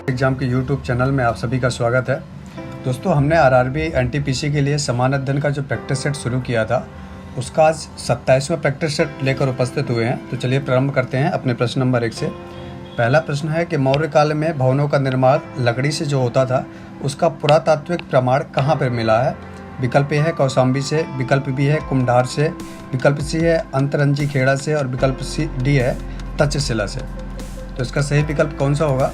Exam के YouTube channel में आप सभी का स्वागत है। दोस्तों, हमने आरआरबी एनटीपीसी के लिए समान अध्ययन का जो प्रैक्टिस सेट शुरू किया था उसका आज 27वां प्रैक्टिस सेट लेकर उपस्थित हुए हैं। तो चलिए प्रारंभ करते हैं अपने प्रश्न नंबर 1 से। पहला प्रश्न है कि मौर्य काल में भवनों का निर्माण लकड़ी से जो होता था उसका पुरातात्विक प्रमाण कहाँ पर मिला है। विकल्प ए है कौशाम्बी से, विकल्प बी है कुम्हार से, विकल्प सी है अंतरंजी खेड़ा से और विकल्प डी है तक्षशिला से। तो इसका सही विकल्प कौन सा होगा?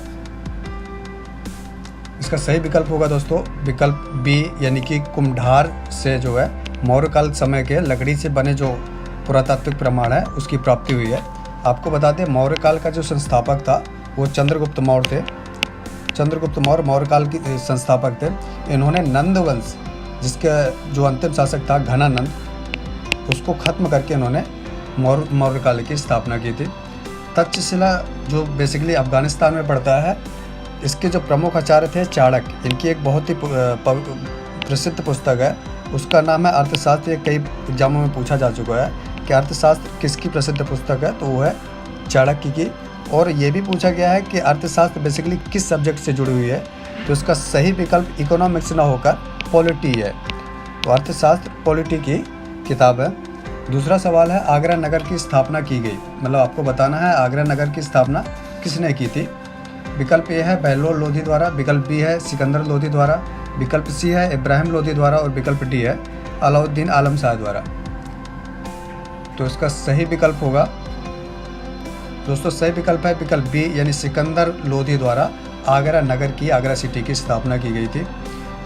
इसका सही विकल्प होगा दोस्तों विकल्प बी, यानी कि कुम्हार से जो है मौर्य काल समय के लकड़ी से बने जो पुरातात्विक प्रमाण है उसकी प्राप्ति हुई है। आपको बता दें मौर्य काल का जो संस्थापक था वो चंद्रगुप्त मौर्य थे। चंद्रगुप्त मौर्य मौर्य काल के संस्थापक थे। इन्होंने नंद वंश, जिसके जो अंतिम शासक था घनानंद, उसको खत्म करके इन्होंने मौर्य काल की स्थापना की थी। तक्षशिला जो बेसिकली अफगानिस्तान में पड़ता है, इसके जो प्रमुख आचार्य थे चाणक्य। इनकी एक बहुत ही प्रसिद्ध पुस्तक है, उसका नाम है अर्थशास्त्र। ये कई एग्जामों में पूछा जा चुका है कि अर्थशास्त्र किसकी प्रसिद्ध पुस्तक है, तो वो है चाणक्य की। और ये भी पूछा गया है कि अर्थशास्त्र बेसिकली किस सब्जेक्ट से जुड़ी हुई है, तो इसका सही विकल्प इकोनॉमिक्स ना होकर पॉलिटी है। तो अर्थशास्त्र पॉलिटी की किताब है। दूसरा सवाल है आगरा नगर की स्थापना की गई, मतलब आपको बताना है आगरा नगर की स्थापना किसने की थी। विकल्प ए है बहलोल लोधी द्वारा, विकल्प बी है सिकंदर लोधी द्वारा, विकल्प सी है इब्राहिम लोधी द्वारा और विकल्प डी है अलाउद्दीन आलम शाह द्वारा। तो इसका सही विकल्प होगा दोस्तों, सही विकल्प है विकल्प बी, यानी सिकंदर लोधी द्वारा आगरा नगर की, आगरा सिटी की स्थापना की गई थी।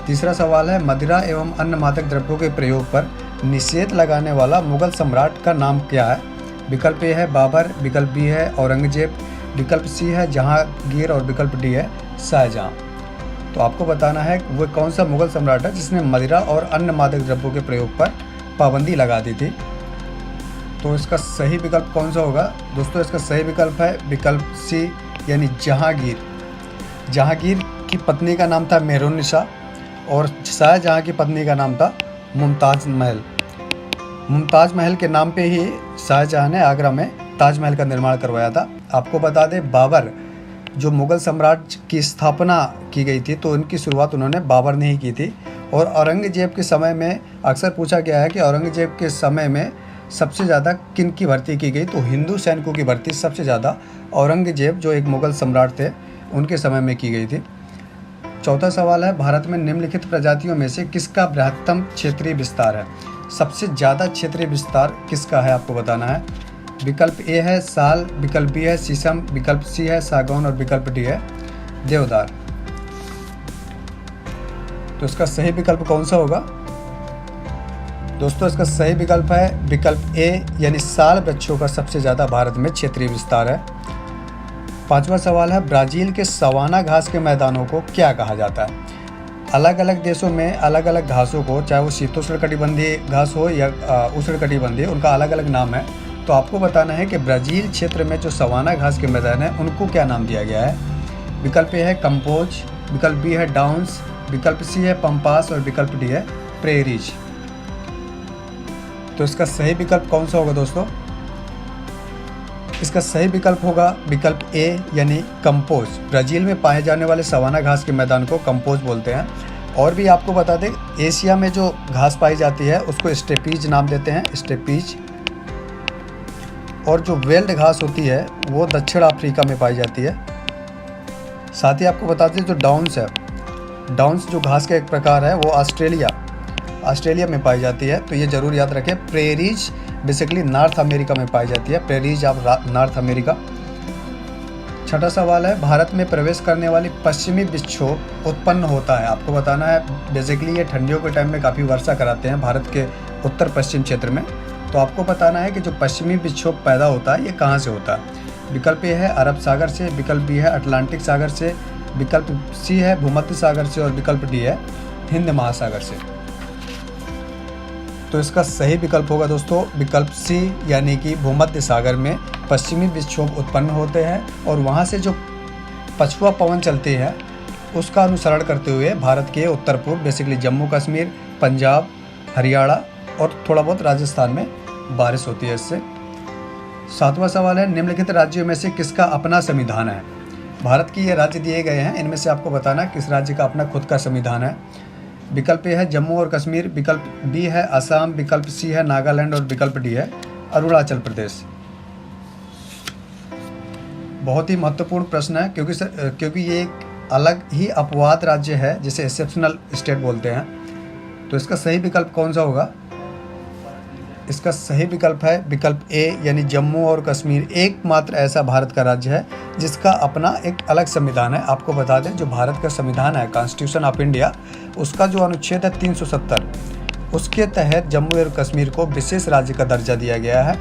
तीसरा सवाल है मदिरा एवं अन्य मादक द्रव्यों के प्रयोग पर निषेध लगाने वाला मुगल सम्राट का नाम क्या है। विकल्प ए है बाबर, विकल्प बी है औरंगजेब, विकल्प सी है जहांगीर और विकल्प डी है शाहजहां। तो आपको बताना है वो कौन सा मुगल सम्राट है जिसने मदिरा और अन्य मादक द्रव्यों के प्रयोग पर पाबंदी लगा दी थी। तो इसका सही विकल्प कौन सा होगा दोस्तों? इसका सही विकल्प है विकल्प सी, यानी जहांगीर। जहांगीर की पत्नी का नाम था मेहरुन्निसा और शाहजहां की पत्नी का नाम था मुमताज़ महल। मुमताज़ महल के नाम पे ही शाहजहां ने आगरा में ताजमहल का निर्माण करवाया था। आपको बता दें बाबर जो मुग़ल सम्राट की स्थापना की गई थी, तो उनकी शुरुआत उन्होंने बाबर ने ही की थी। और औरंगजेब के समय में अक्सर पूछा गया है कि औरंगजेब के समय में सबसे ज़्यादा किन की भर्ती की गई, तो हिंदू सैनिकों की भर्ती सबसे ज़्यादा औरंगजेब जो एक मुग़ल सम्राट थे उनके समय में की गई थी। चौथा सवाल है भारत में निम्नलिखित प्रजातियों में से किसका बृहत्तम क्षेत्रीय विस्तार है। सबसे ज़्यादा क्षेत्रीय विस्तार किसका है आपको बताना है। विकल्प ए है साल, विकल्प बी है शीशम, विकल्प सी है सागौन और विकल्प डी है देवदार। तो इसका सही विकल्प कौन सा होगा दोस्तों? इसका सही विकल्प है विकल्प ए, यानी साल वृक्षों का सबसे ज़्यादा भारत में क्षेत्रीय विस्तार है। पांचवा सवाल है ब्राज़ील के सवाना घास के मैदानों को क्या कहा जाता है। अलग अलग देशों में अलग अलग घासों को, चाहे वो शीतोष्णकटिबंधीय घास हो या उष्णकटिबंधीय, उनका अलग अलग नाम है। तो आपको बताना है कि ब्राज़ील क्षेत्र में जो सवाना घास के मैदान है उनको क्या नाम दिया गया है। विकल्प ए है कंपोज, विकल्प बी है डाउन्स, विकल्प सी है पंपास और विकल्प डी है प्रेरीज। तो इसका सही विकल्प कौन सा होगा दोस्तों? इसका सही विकल्प होगा विकल्प ए, यानी कंपोज। ब्राज़ील में पाए जाने वाले सवाना घास के मैदान को कंपोज बोलते हैं। और भी आपको बता दें एशिया में जो घास पाई जाती है उसको स्टेपीज नाम देते हैं, स्टेपीज। और जो वेल्ड घास होती है वो दक्षिण अफ्रीका में पाई जाती है। साथ ही आपको बता दें जो डाउन्स है, डाउन्स जो घास का एक प्रकार है वो ऑस्ट्रेलिया में पाई जाती है। तो ये ज़रूर याद रखें। प्रेरीज बेसिकली नॉर्थ अमेरिका में पाई जाती है, प्रेरीज ऑफ नॉर्थ अमेरिका। छठा सवाल है भारत में प्रवेश करने वाली पश्चिमी विक्षोभ उत्पन्न होता है। आपको बताना है बेसिकली ये ठंडियों के टाइम में काफ़ी वर्षा कराते हैं भारत के उत्तर पश्चिम क्षेत्र में। तो आपको बताना है कि जो पश्चिमी विक्षोभ पैदा होता है ये कहाँ से होता है। विकल्प ए है अरब सागर से, विकल्प बी है अटलांटिक सागर से, विकल्प सी है भूमध्य सागर से और विकल्प डी है हिंद महासागर से। तो इसका सही विकल्प होगा दोस्तों विकल्प सी, यानी कि भूमध्य सागर में पश्चिमी विक्षोभ उत्पन्न होते हैं और वहाँ से जो पछुआ पवन चलती है उसका अनुसरण करते हुए भारत के उत्तर पूर्व बेसिकली जम्मू कश्मीर, पंजाब, हरियाणा और थोड़ा बहुत राजस्थान में बारिश होती है इससे। सातवां सवाल है निम्नलिखित राज्यों में से किसका अपना संविधान है। भारत की ये राज्य दिए गए हैं, इनमें से आपको बताना है किस राज्य का अपना खुद का संविधान है। विकल्प ए है जम्मू और कश्मीर, विकल्प बी है असम, विकल्प सी है नागालैंड और विकल्प डी है अरुणाचल प्रदेश। बहुत ही महत्वपूर्ण प्रश्न है क्योंकि ये एक अलग ही अपवाद राज्य है जिसे एक्सेप्शनल स्टेट बोलते हैं। तो इसका सही विकल्प कौन सा होगा? इसका सही विकल्प है विकल्प ए यानी जम्मू और कश्मीर। एकमात्र ऐसा भारत का राज्य है जिसका अपना एक अलग संविधान है। आपको बता दें जो भारत का संविधान है कॉन्स्टिट्यूशन ऑफ इंडिया, उसका जो अनुच्छेद है 370, उसके तहत जम्मू और कश्मीर को विशेष राज्य का दर्जा दिया गया है,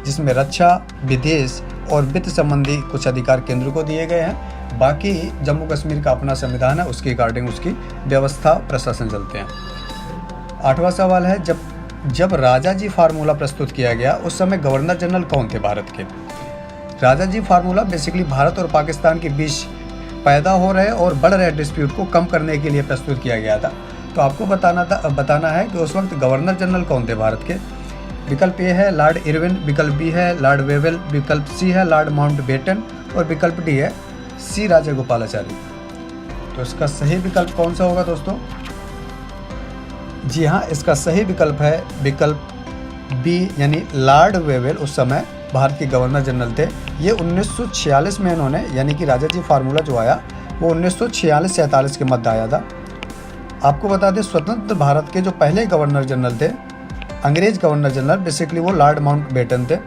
जिसमें रक्षा, विदेश और वित्त संबंधी कुछ अधिकार केंद्र को दिए गए हैं। बाकी जम्मू कश्मीर का अपना संविधान है, उसके अकॉर्डिंग उसकी व्यवस्था प्रशासन चलते हैं। 8वां सवाल है जब राजा जी फार्मूला प्रस्तुत किया गया उस समय गवर्नर जनरल कौन थे भारत के? राजा जी फार्मूला बेसिकली भारत और पाकिस्तान के बीच पैदा हो रहे और बढ़ रहे डिस्प्यूट को कम करने के लिए प्रस्तुत किया गया था। तो आपको बताना है कि उस वक्त गवर्नर जनरल कौन थे भारत के। विकल्प ए है लॉर्ड इरविन, विकल्प बी है लॉर्ड वेवेल, विकल्प सी है लॉर्ड माउंटबेटन और विकल्प डी है सी राजागोपालाचारी। तो इसका सही विकल्प कौन सा होगा दोस्तों? जी हाँ, इसका सही विकल्प है विकल्प बी यानी लॉर्ड वेवेल उस समय भारत के गवर्नर जनरल थे। ये 1946 में इन्होंने यानी कि राजा जी फार्मूला जो आया वो 1946-47 के मध्य आया था। आपको बता दें स्वतंत्र भारत के जो पहले गवर्नर जनरल थे, अंग्रेज गवर्नर जनरल, बेसिकली वो लॉर्ड माउंटबेटन थे।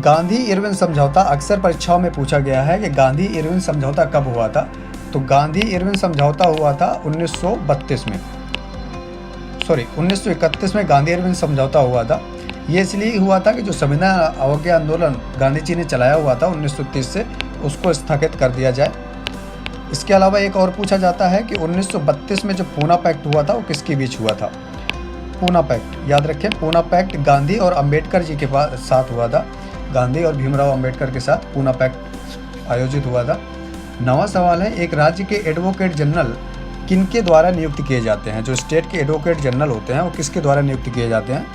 गांधी इरविन समझौता अक्सर परीक्षाओं में पूछा गया है कि गांधी इरविन समझौता कब हुआ था। तो गांधी इरविन समझौता हुआ था 1931 में गांधी इरविन समझौता हुआ था। ये इसलिए हुआ था कि जो संविधान अवज्ञा आंदोलन गांधी जी ने चलाया हुआ था 1930 से, उसको स्थगित कर दिया जाए। इसके अलावा एक और पूछा जाता है कि 1932 में जो पूना पैक्ट हुआ था वो किसके बीच हुआ था? पूना पैक्ट, याद रखें, पूना पैक्ट गांधी और अंबेडकर जी के साथ हुआ था। गांधी और भीमराव अंबेडकर के साथ पूना पैक्ट आयोजित हुआ था। 9वां सवाल है एक राज्य के एडवोकेट जनरल किनके द्वारा नियुक्त किए जाते हैं? जो स्टेट के एडवोकेट जनरल होते हैं वो किसके द्वारा नियुक्त किए जाते हैं?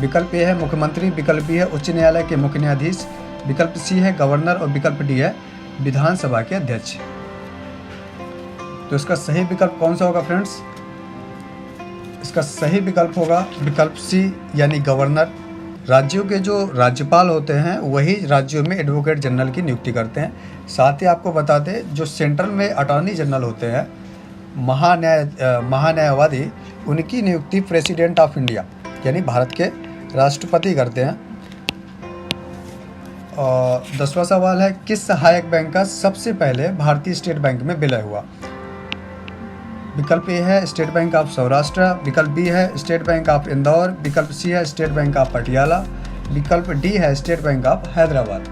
विकल्प ए है मुख्यमंत्री, विकल्प बी है उच्च न्यायालय के मुख्य न्यायाधीश, विकल्प सी है गवर्नर और विकल्प डी है विधानसभा के अध्यक्ष। तो इसका सही विकल्प कौन सा होगा फ्रेंड्स? इसका सही विकल्प होगा विकल्प सी यानी गवर्नर। राज्यों के जो राज्यपाल होते हैं वही राज्यों में एडवोकेट जनरल की नियुक्ति करते हैं। साथ ही आपको बता दें जो सेंट्रल में अटॉर्नी जनरल होते हैं, महान्यायवादी, उनकी नियुक्ति प्रेसिडेंट ऑफ इंडिया यानी भारत के राष्ट्रपति करते हैं। और 10वां सवाल है किस सहायक बैंक का सबसे पहले भारतीय स्टेट बैंक में विलय हुआ? विकल्प ए है स्टेट बैंक ऑफ सौराष्ट्र, विकल्प बी है स्टेट बैंक ऑफ इंदौर, विकल्प सी है स्टेट बैंक ऑफ पटियाला, विकल्प डी है स्टेट बैंक ऑफ हैदराबाद।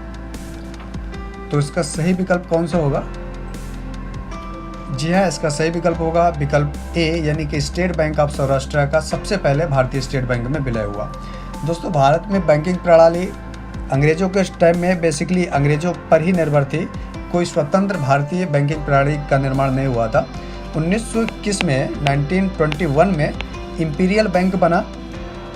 तो इसका सही विकल्प कौन सा होगा? जी हाँ, इसका सही विकल्प होगा विकल्प ए यानी कि स्टेट बैंक ऑफ सौराष्ट्र का सबसे पहले भारतीय स्टेट बैंक में विलय हुआ। दोस्तों भारत में बैंकिंग प्रणाली अंग्रेजों के टाइम में बेसिकली अंग्रेजों पर ही निर्भर थी, कोई स्वतंत्र भारतीय बैंकिंग प्रणाली का निर्माण नहीं हुआ था। 1921 में 1921 में इंपीरियल बैंक बना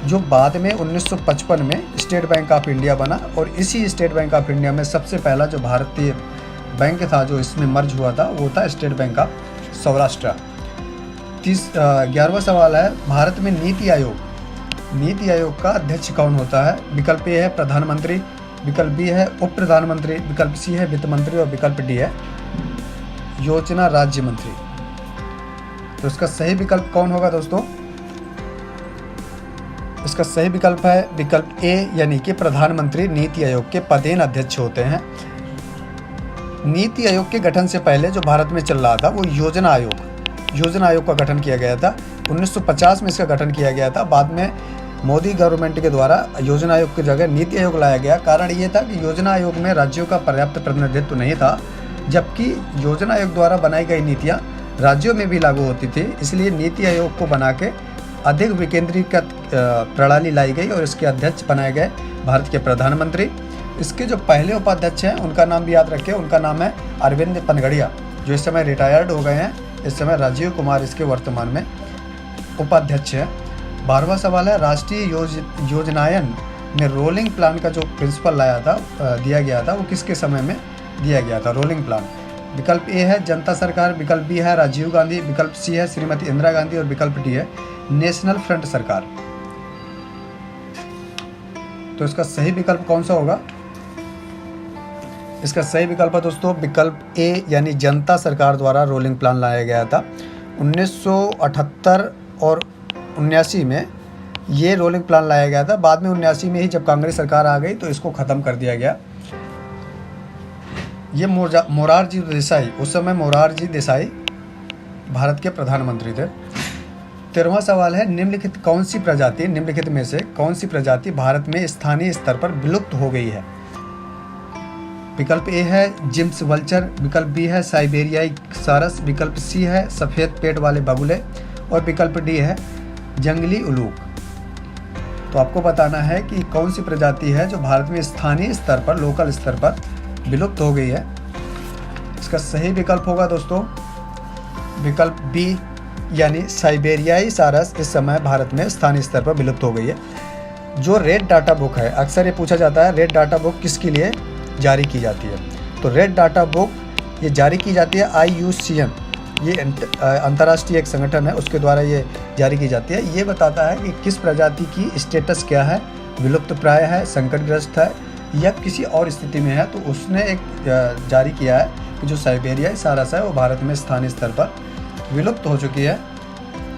जो बाद में 1955 में स्टेट बैंक ऑफ इंडिया बना और इसी स्टेट बैंक ऑफ इंडिया में सबसे पहला जो भारतीय बैंक था जो इसमें मर्ज हुआ था वो था स्टेट बैंक ऑफ सौराष्ट्र। 11वां सवाल है भारत में नीति आयोग का अध्यक्ष कौन होता है? विकल्प ए है प्रधानमंत्री, विकल्प बी है उप प्रधानमंत्री, विकल्प सी है वित्त मंत्री और विकल्प डी है योजना राज्य मंत्री। तो इसका सही विकल्प कौन होगा दोस्तों? इसका सही विकल्प है विकल्प ए यानी कि प्रधानमंत्री नीति आयोग के पदेन अध्यक्ष होते हैं। नीति आयोग के गठन से पहले जो भारत में चल रहा था वो योजना आयोग का गठन किया गया था। 1950 में इसका गठन किया गया था। बाद में मोदी गवर्नमेंट के द्वारा योजना आयोग की जगह नीति आयोग लाया गया। कारण ये था कि योजना आयोग में राज्यों का पर्याप्त प्रतिनिधित्व नहीं था, जबकि योजना आयोग द्वारा बनाई गई नीतियाँ राज्यों में भी लागू होती थी। इसलिए नीति आयोग को बना के अधिक विकेंद्रीकृत प्रणाली लाई गई और इसके अध्यक्ष बनाए गए भारत के प्रधानमंत्री। इसके जो पहले उपाध्यक्ष हैं उनका नाम भी याद रखें, उनका नाम है अरविंद पनगड़िया, जो इस समय रिटायर्ड हो गए हैं। इस समय राजीव कुमार इसके वर्तमान में उपाध्यक्ष हैं। 12वां सवाल है राष्ट्रीय योजनायन में रोलिंग प्लान का जो प्रिंसिपल दिया गया था वो किसके समय में दिया गया था? रोलिंग प्लान विकल्प ए है जनता सरकार, विकल्प बी है राजीव गांधी, विकल्प सी है श्रीमती इंदिरा गांधी और विकल्प डी है नेशनल फ्रंट सरकार। तो इसका सही विकल्प कौन सा होगा? इसका सही विकल्प है दोस्तों विकल्प ए यानी जनता सरकार द्वारा रोलिंग प्लान लाया गया था। 1978 और 79 में ये रोलिंग प्लान लाया गया था। बाद में 79 में ही जब कांग्रेस सरकार आ गई तो इसको ख़त्म कर दिया गया। ये मोरारजी देसाई, उस समय मोरारजी देसाई भारत के प्रधानमंत्री थे। 13वां सवाल है निम्नलिखित कौन सी प्रजाति, निम्नलिखित में से कौन सी प्रजाति भारत में स्थानीय स्तर पर विलुप्त हो गई है? विकल्प ए है जिम्स वल्चर, विकल्प बी है साइबेरियाई सारस, विकल्प सी है सफ़ेद पेट वाले बगुले और विकल्प डी है जंगली उल्लू। तो आपको बताना है कि कौन सी प्रजाति है जो भारत में स्थानीय स्तर पर, लोकल स्तर पर विलुप्त हो गई है। इसका सही विकल्प होगा दोस्तों विकल्प बी यानी साइबेरियाई सारस इस समय भारत में स्थानीय स्तर पर विलुप्त हो गई है। जो रेड डाटा बुक है, अक्सर ये पूछा जाता है रेड डाटा बुक किसके लिए जारी की जाती है? तो रेड डाटा बुक ये जारी की जाती है IUCN, ये अंतर्राष्ट्रीय एक संगठन है, उसके द्वारा ये जारी की जाती है। ये बताता है कि किस प्रजाति की स्टेटस क्या है, विलुप्त प्राय है, संकटग्रस्त है या किसी और स्थिति में है। तो उसने एक जारी किया है कि जो साइबेरियाई सारस है वो भारत में स्थानीय स्तर पर विलुप्त हो चुकी है।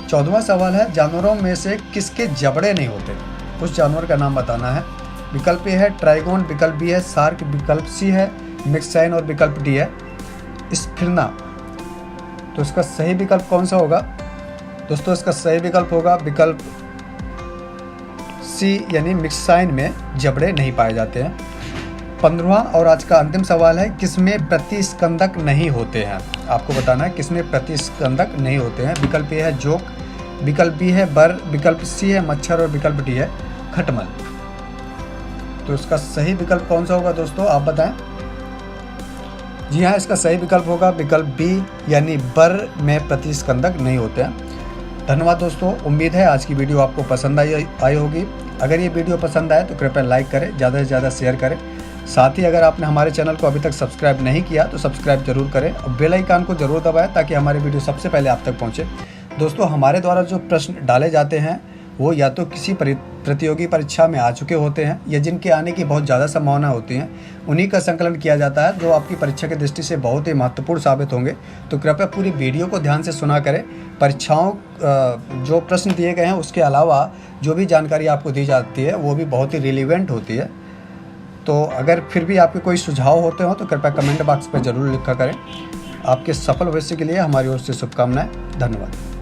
14वां सवाल है जानवरों में से किसके जबड़े नहीं होते? उस जानवर का नाम बताना है। विकल्प ए है ट्राइगोन, विकल्प बी है शार्क, विकल्प सी है मिक्साइन और विकल्प डी है स्फिरना। तो इसका सही विकल्प कौन सा होगा दोस्तों? इसका सही विकल्प होगा विकल्प सी यानी मिक्साइन में जबड़े नहीं पाए जाते हैं। 15वां और आज का अंतिम सवाल है किसमें प्रतिस्कंदक नहीं होते हैं? आपको बताना है किसमें प्रतिस्कंदक नहीं होते हैं। विकल्प ए है जोक, विकल्प बी है बर, विकल्प सी है मच्छर और विकल्प डी है खटमल। तो इसका सही विकल्प कौन सा होगा दोस्तों, आप बताएं। जी हाँ, इसका सही विकल्प होगा विकल्प बी यानी बर में प्रतिस्कंदक नहीं होते हैं। धन्यवाद दोस्तों, उम्मीद है आज की वीडियो आपको पसंद आई होगी। अगर ये वीडियो पसंद आए तो कृपया लाइक करें, ज़्यादा से ज़्यादा शेयर करें। साथ ही अगर आपने हमारे चैनल को अभी तक सब्सक्राइब नहीं किया तो सब्सक्राइब जरूर करें और बेल आइकन को जरूर दबाएं ताकि हमारे वीडियो सबसे पहले आप तक पहुँचे। दोस्तों हमारे द्वारा जो प्रश्न डाले जाते हैं वो या तो किसी प्रतियोगी परीक्षा में आ चुके होते हैं या जिनके आने की बहुत ज़्यादा संभावना होती है, उन्हीं का संकलन किया जाता है जो आपकी परीक्षा की दृष्टि से बहुत ही महत्वपूर्ण साबित होंगे। तो कृपया पूरी वीडियो को ध्यान से सुना करें। परीक्षाओं जो प्रश्न दिए गए हैं उसके अलावा जो भी जानकारी आपको दी जाती है वो भी बहुत ही रिलेवेंट होती है। तो अगर फिर भी आपके कोई सुझाव होते हो तो कृपया कमेंट बॉक्स पर ज़रूर लिखा करें। आपके सफल भविष्य के लिए हमारी ओर से शुभकामनाएं। धन्यवाद।